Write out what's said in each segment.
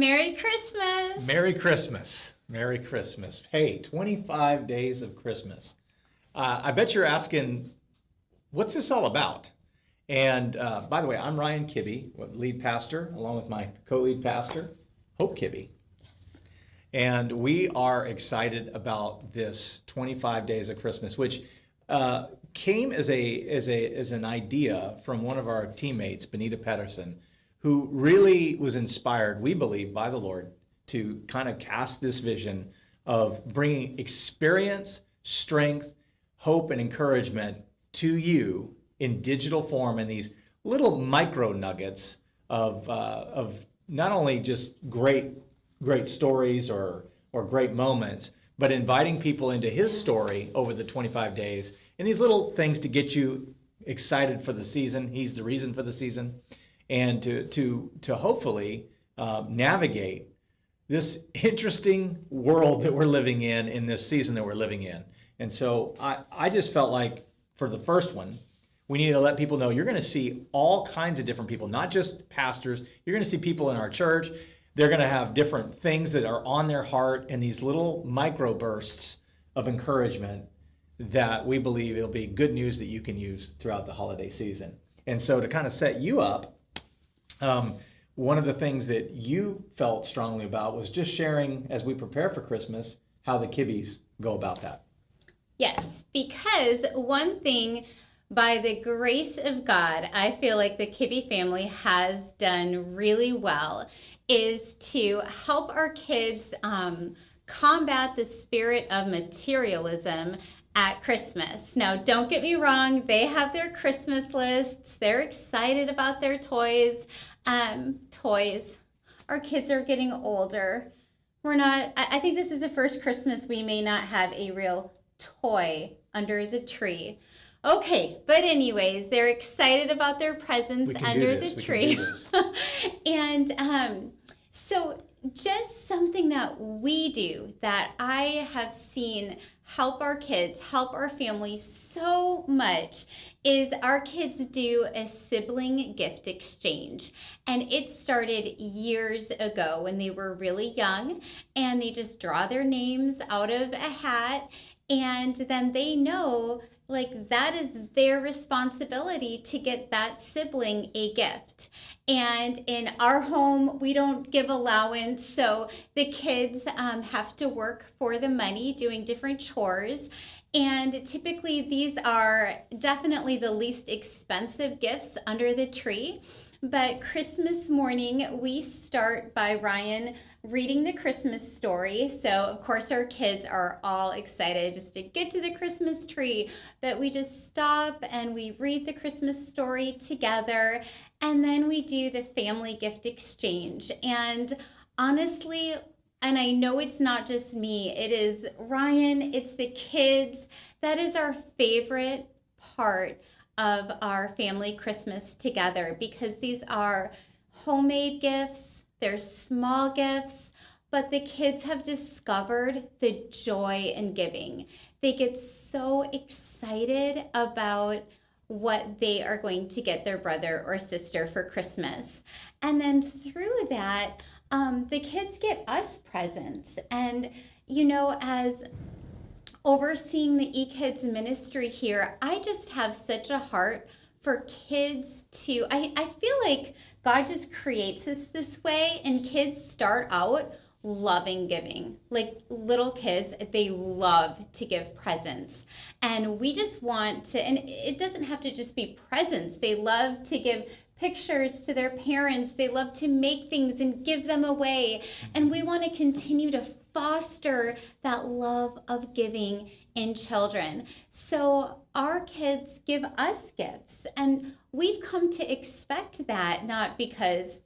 Merry Christmas. Merry Christmas. Merry Christmas. Hey, 25 days of Christmas. I bet you're asking, what's this all about? And by the way, I'm Ryan Kibbe, lead pastor, along with my co-lead pastor, Hope Kibbe. Yes. And we are excited about this 25 days of Christmas, which came as an idea from one of our teammates, Benita Pedersen, who really was inspired, we believe, by the Lord to kind of cast this vision of bringing experience, strength, hope, and encouragement to you in digital form in these little micro nuggets of not only just great stories or great moments, but inviting people into his story over the 25 days and these little things to get you excited for the season. He's the reason for the season. And to hopefully navigate this interesting world that we're living in this season that we're living in. And so I just felt like for the first one, we need to let people know you're going to see all kinds of different people, not just pastors. You're going to see people in our church. They're going to have different things that are on their heart and these little micro bursts of encouragement that we believe it'll be good news that you can use throughout the holiday season. And so to kind of set you up, one of the things that you felt strongly about was just sharing, as we prepare for Christmas, how the Kibbes go about that. Yes, because one thing, by the grace of God, I feel like the Kibbe family has done really well, is to help our kids combat the spirit of materialism at Christmas. Now, don't get me wrong, they have their Christmas lists. They're excited about their toys. Our kids are getting older. I think this is the first Christmas we may not have a real toy under the tree. Okay, but anyways, they're excited about their presents under the tree. And so just something that we do that I have seen help our kids, help our family so much is our kids do a sibling gift exchange. And it started years ago when they were really young, and they just draw their names out of a hat, and then they know like that is their responsibility to get that sibling a gift. And in our home, we don't give allowance, so the kids have to work for the money doing different chores. And typically these are definitely the least expensive gifts under the tree. But Christmas morning, we start by Ryan reading the Christmas story. So of course our kids are all excited just to get to the Christmas tree, but we just stop and we read the Christmas story together, and then we do the family gift exchange. And honestly, and I know it's not just me, it is Ryan, it's the kids. That is our favorite part of our family Christmas together, because these are homemade gifts, they're small gifts, but the kids have discovered the joy in giving. They get so excited about what they are going to get their brother or sister for Christmas. And then through that, the kids get us presents. And, you know, as overseeing the eKids ministry here, I just have such a heart for kids to, I feel like God just creates us this way, and kids start out loving giving. Like little kids, they love to give presents. And we just want to, and it doesn't have to just be presents. They love to give pictures to their parents. They love to make things and give them away. And we want to continue to foster that love of giving in children. So our kids give us gifts, and we've come to expect that, not because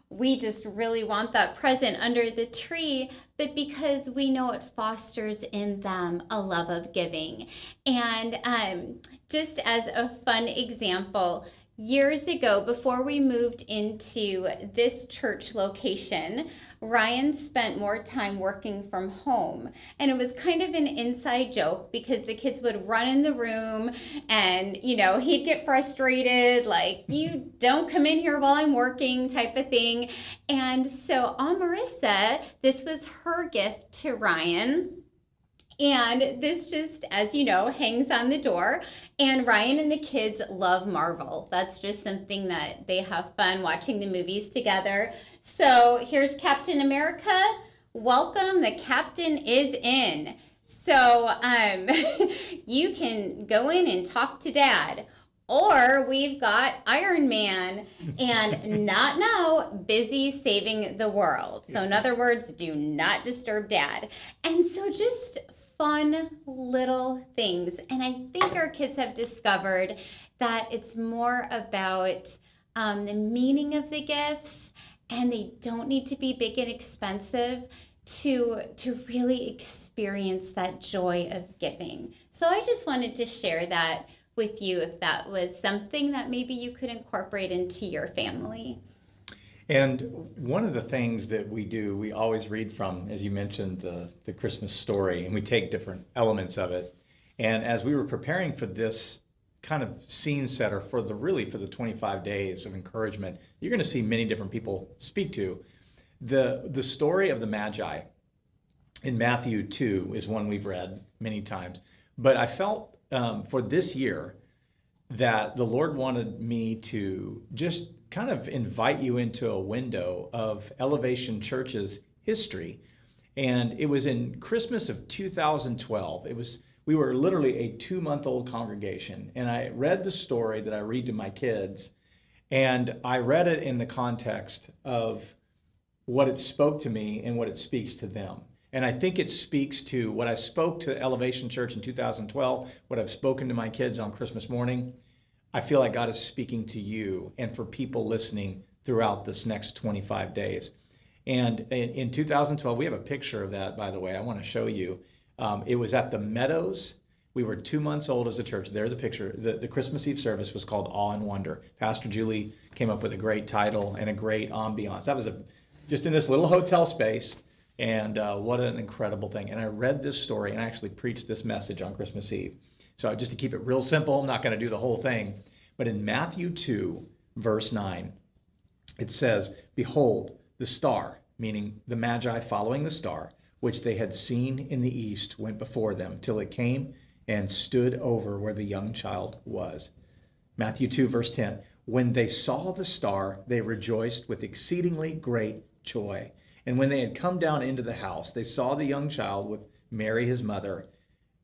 we just really want that present under the tree, but because we know it fosters in them a love of giving. And just as a fun example, years ago, before we moved into this church location, Ryan spent more time working from home. And it was kind of an inside joke because the kids would run in the room and, he'd get frustrated, like, you don't come in here while I'm working type of thing. And so Marissa, this was her gift to Ryan. And this just, as you know, hangs on the door. And Ryan and the kids love Marvel. That's just something that they have fun watching the movies together. So here's Captain America. Welcome, the captain is in. So you can go in and talk to Dad. Or we've got Iron Man and not now, busy saving the world. So in other words, do not disturb Dad. And so just fun little things. And I think our kids have discovered that it's more about the meaning of the gifts, and they don't need to be big and expensive to really experience that joy of giving. So I just wanted to share that with you if that was something that maybe you could incorporate into your family. And one of the things that we do, we always read from, as you mentioned, the Christmas story, and we take different elements of it. And as we were preparing for this kind of scene setter for the 25 days of encouragement, you're going to see many different people speak to. The story of the Magi in Matthew 2 is one we've read many times. But I felt for this year that the Lord wanted me to just kind of invite you into a window of Elevation Church's history. And it was in Christmas of 2012. We were literally a 2-month-old congregation. And I read the story that I read to my kids, and I read it in the context of what it spoke to me and what it speaks to them. And I think it speaks to what I spoke to Elevation Church in 2012, what I've spoken to my kids on Christmas morning. I feel like God is speaking to you and for people listening throughout this next 25 days. And in 2012, we have a picture of that, by the way, I want to show you. It was at the Meadows. We were 2 months old as a church. There's a picture. The Christmas Eve service was called Awe and Wonder. Pastor Julie came up with a great title and a great ambiance. That was just in this little hotel space. And what an incredible thing. And I read this story and I actually preached this message on Christmas Eve. So just to keep it real simple, I'm not going to do the whole thing. But in Matthew 2, verse 9, it says, "Behold, the star," meaning the Magi following the star, "which they had seen in the east, went before them, till it came and stood over where the young child was." Matthew 2, verse 10, "When they saw the star, they rejoiced with exceedingly great joy. And when they had come down into the house, they saw the young child with Mary his mother,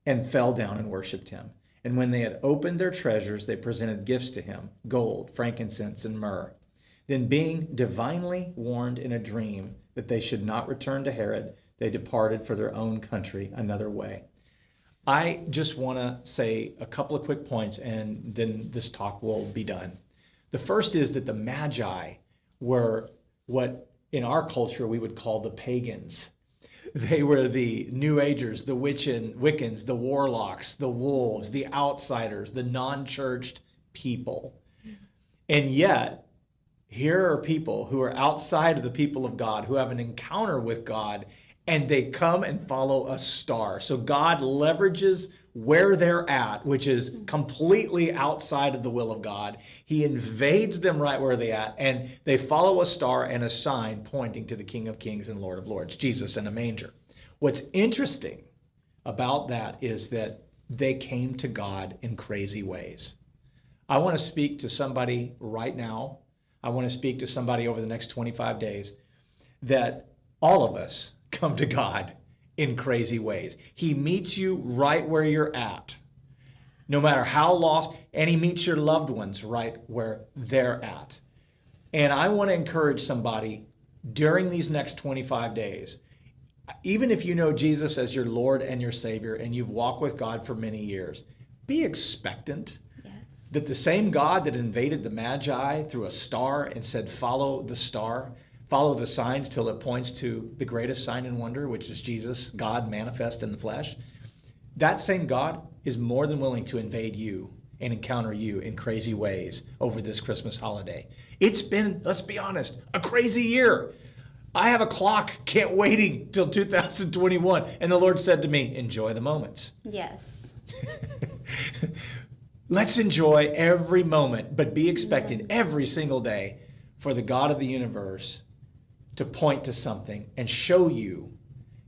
and fell down and worshipped him. And when they had opened their treasures, they presented gifts to him, gold, frankincense, and myrrh. Then being divinely warned in a dream that they should not return to Herod, they departed for their own country another way." I just want to say a couple of quick points, and then this talk will be done. The first is that the Magi were what in our culture we would call the pagans. They were the New Agers, the Wiccans, the warlocks, the wolves, the outsiders, the non-churched people. And yet, here are people who are outside of the people of God, who have an encounter with God, and they come and follow a star. So God leverages where they're at, which is completely outside of the will of God. He invades them right where they're at, and they follow a star and a sign pointing to the King of Kings and Lord of Lords, Jesus in a manger. What's interesting about that is that they came to God in crazy ways. I want to speak to somebody right now. I want to speak to somebody over the next 25 days that all of us come to God in crazy ways. He meets you right where you're at, no matter how lost, and he meets your loved ones right where they're at. And I want to encourage somebody during these next 25 days, even if you know Jesus as your Lord and your Savior and you've walked with God for many years, be expectant that the same God that invaded the Magi through a star and said, "Follow the star, follow the signs till it points to the greatest sign and wonder, which is Jesus, God manifest in the flesh." That same God is more than willing to invade you and encounter you in crazy ways over this Christmas holiday. It's been, let's be honest, a crazy year. I have a clock, can't waiting till 2021. And the Lord said to me, enjoy the moments. Yes. Let's enjoy every moment, but be expecting every single day for the God of the universe to point to something and show you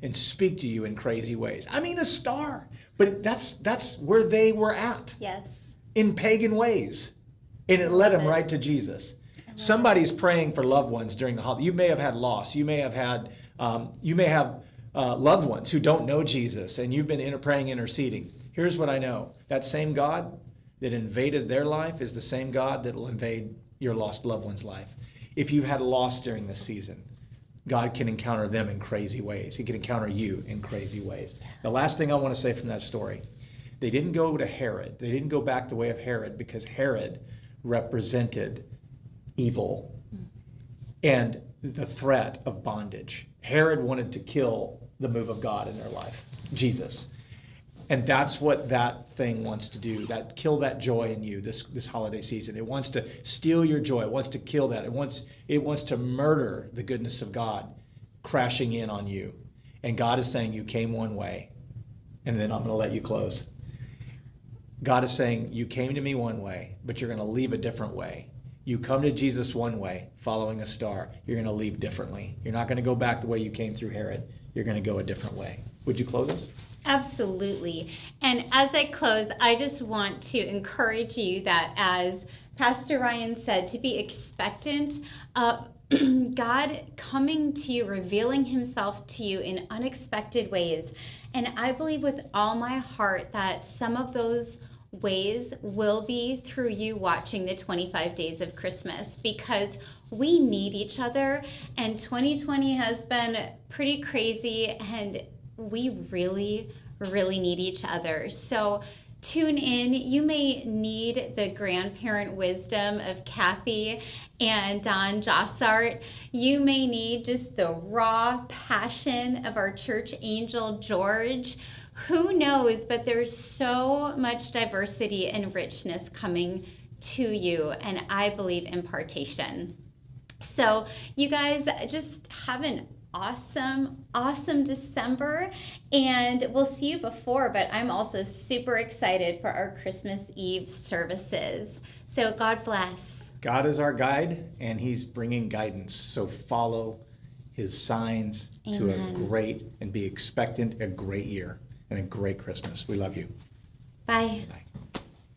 and speak to you in crazy ways. I mean, a star, but that's where they were at. Yes. In pagan ways. And it led them right to Jesus. Somebody's praying for loved ones during the holiday. You may have had loss. You may have had, loved ones who don't know Jesus, and you've been praying, interceding. Here's what I know. That same God that invaded their life is the same God that will invade your lost loved one's life. If you've had loss during this season, God can encounter them in crazy ways. He can encounter you in crazy ways. The last thing I want to say from that story, they didn't go to Herod. They didn't go back the way of Herod because Herod represented evil and the threat of bondage. Herod wanted to kill the move of God in their life, Jesus. And that's what that thing wants to do, kill that joy in you this holiday season. It wants to steal your joy. It wants to kill that. It wants to murder the goodness of God crashing in on you. And God is saying, you came one way, and then I'm going to let you close. God is saying, you came to me one way, but you're going to leave a different way. You come to Jesus one way, following a star. You're going to leave differently. You're not going to go back the way you came through Herod. You're going to go a different way. Would you close us? Absolutely. And as I close, I just want to encourage you that, as Pastor Ryan said, to be expectant of God coming to you, revealing himself to you in unexpected ways. And I believe with all my heart that some of those ways will be through you watching the 25 Days of Christmas, because we need each other, and 2020 has been pretty crazy, and we really, really need each other. So tune in. You may need the grandparent wisdom of Kathy and Don Jossart. You may need just the raw passion of our church angel, George. Who knows, but there's so much diversity and richness coming to you, and I believe impartation. So you guys just have an awesome December, and we'll see you before, but I'm also super excited for our Christmas Eve services. So God bless. God is our guide, and he's bringing guidance. So follow his signs. Amen. To a great, and be expectant, a great year and a great Christmas. We love you. Bye. Bye.